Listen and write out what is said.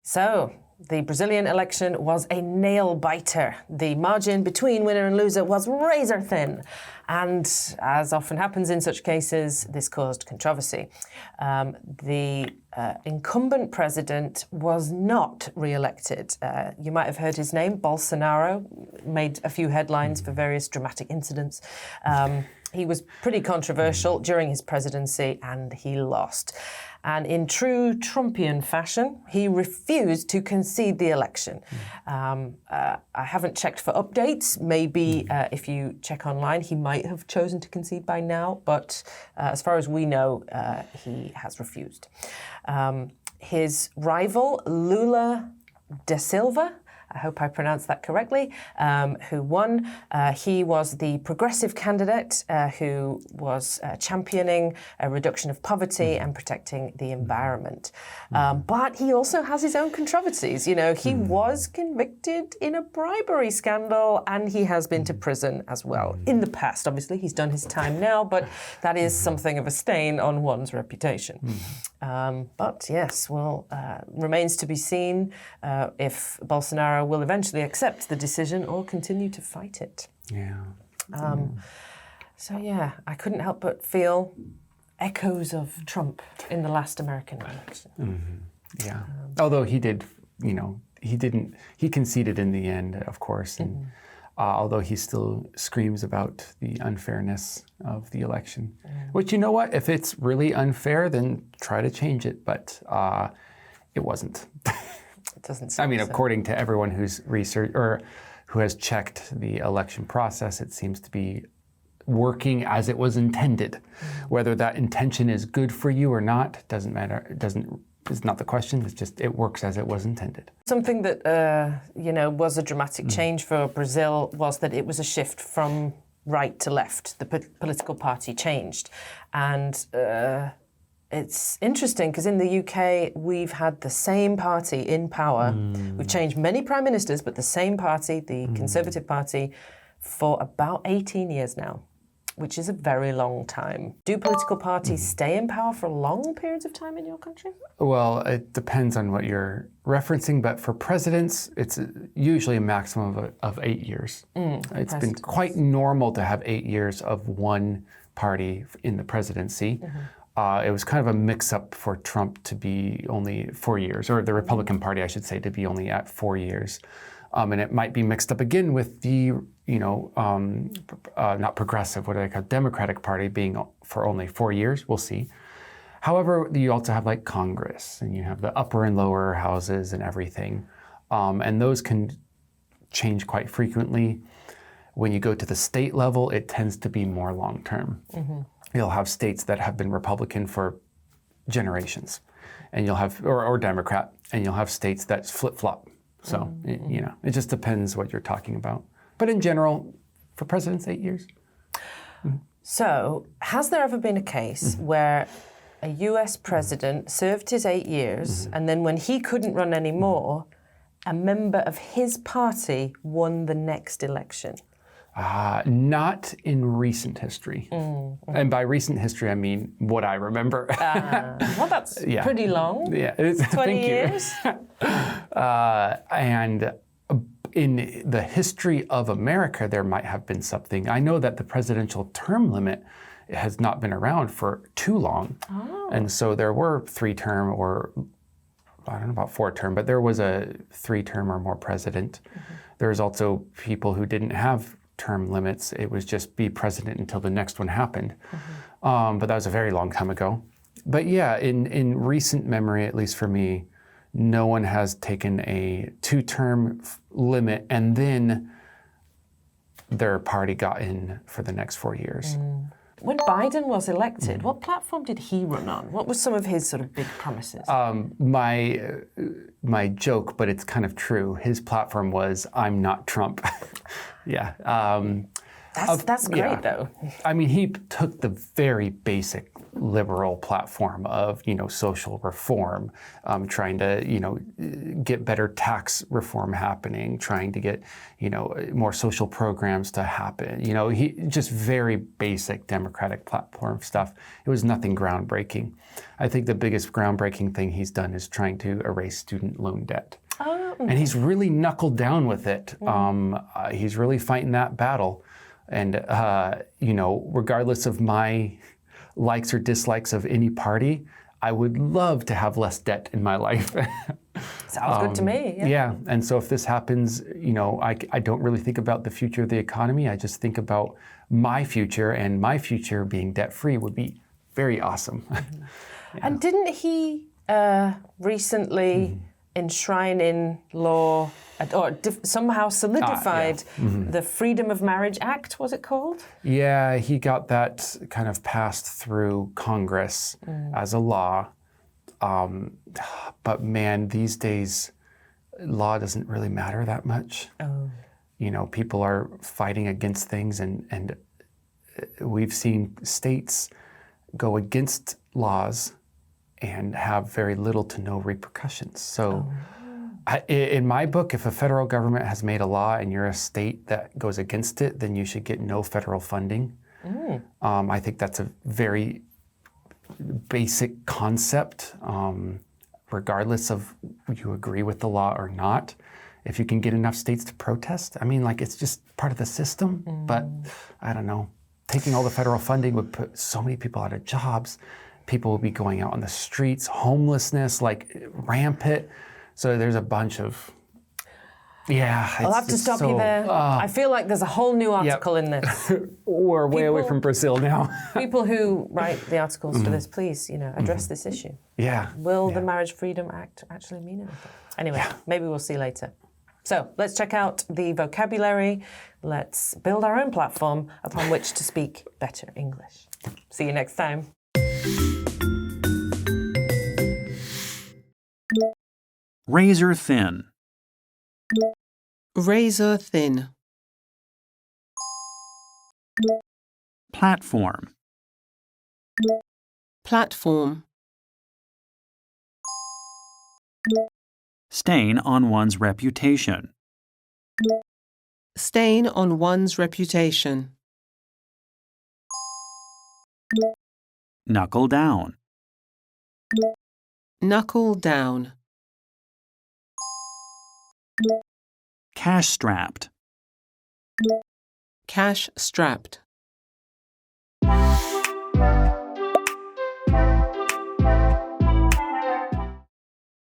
So, the Brazilian election was a nail-biter. The margin between winner and loser was razor thin. And as often happens in such cases, this caused controversy. The incumbent president was not re-elected. You might have heard his name, Bolsonaro, made a few headlines for various dramatic incidents. He was pretty controversial during his presidency and he lost. And in true Trumpian fashion, he refused to concede the election. I haven't checked for updates. Maybe if you check online, he might have chosen to concede by now. But as far as we know, he has refused. His rival, Lula da Silva, I hope I pronounced that correctly, who won. He was the progressive candidate who was championing a reduction of poverty and protecting the environment. But he also has his own controversies. You know, he was convicted in a bribery scandal and he has been to prison as well. In the past, obviously, he's done his time now, but that is something of a stain on one's reputation. But yes, well, remains to be seen if Bolsonaro will eventually accept the decision or continue to fight it. So yeah, I couldn't help but feel echoes of Trump in the last American election. Yeah, although he did, you know, he conceded in the end, of course, and although he still screams about the unfairness of the election, which, you know what, if it's really unfair, then try to change it, but it wasn't. It doesn't seem I mean, so. according to everyone who's researched or who has checked the election process, it seems to be working as it was intended. Whether that intention is good for you or not doesn't matter. It's not the question. It's just it works as it was intended. Something that you know, was a dramatic change for Brazil was that it was a shift from right to left. The political party changed, and it's interesting because in the UK we've had the same party in power. We've changed many prime ministers, but the same party, the Conservative Party, for about 18 years now, which is a very long time. Do political parties stay in power for long periods of time in your country? Well, it depends on what you're referencing, but for presidents, it's usually a maximum of 8 years. It's been quite normal to have 8 years of one party in the presidency. It was kind of a mix-up for Trump to be only 4 years, or the Republican Party, I should say, to be only at 4 years. And it might be mixed up again with the, you know, not progressive, what do they call Democratic Party being for only 4 years. We'll see. However, you also have like Congress, and you have the upper and lower houses and everything. And those can change quite frequently. When you go to the state level, it tends to be more long-term. You'll have states that have been Republican for generations, and you'll have, or Democrat, and you'll have states that flip-flop. So, you know, it just depends what you're talking about. But in general, for presidents, 8 years. So, has there ever been a case where a US president served his 8 years, and then when he couldn't run anymore, a member of his party won the next election? Not in recent history. And by recent history, I mean what I remember. Well, that's pretty long. Yeah, 20 years. And in the history of America, there might have been something. I know that the presidential term limit has not been around for too long. And so there were 3-term or, I don't know about 4-term, but there was a 3-term or more president. There's also people who didn't have term limits. It was just be president until the next one happened. But that was a very long time ago. But yeah, in recent memory, at least for me, no one has taken a 2-term limit and then their party got in for the next 4 years. When Biden was elected, what platform did he run on? What were some of his sort of big promises? My joke, but it's kind of true. His platform was, "I'm not Trump." That's great, though. I mean, he took the very basic liberal platform of, social reform, trying to, get better tax reform happening, trying to get, more social programs to happen. He just very basic Democratic platform stuff. It was nothing groundbreaking. I think the biggest groundbreaking thing he's done is trying to erase student loan debt. And he's really knuckled down with it. He's really fighting that battle. And, regardless of my likes or dislikes of any party, I would love to have less debt in my life. Sounds good to me. Yeah. And so if this happens, I don't really think about the future of the economy. I just think about my future, and my future being debt-free would be very awesome. And didn't he recently enshrine in law or somehow solidified the Freedom of Marriage Act, was it called? Yeah, he got that kind of passed through Congress as a law. But man, these days, law doesn't really matter that much. People are fighting against things, and we've seen states go against laws and have very little to no repercussions. So in my book, if a federal government has made a law and you're a state that goes against it, then you should get no federal funding. I think that's a very basic concept, regardless of you agree with the law or not. If you can get enough states to protest, it's just part of the system. But I don't know, taking all the federal funding would put so many people out of jobs. People will be going out on the streets, homelessness, rampant. So there's a bunch of, I'll have to stop you there. I feel like there's a whole new article in this. We're way away from Brazil now. People who write the articles for this, please, address this issue. Will the Marriage Freedom Act actually mean anything? Anyway, maybe we'll see later. So let's check out the vocabulary. Let's build our own platform upon which to speak better English. See you next time. Razor thin. Razor thin. Platform. Platform. Stain on one's reputation. Stain on one's reputation. Knuckle down. Knuckle down. Cash strapped. Cash strapped.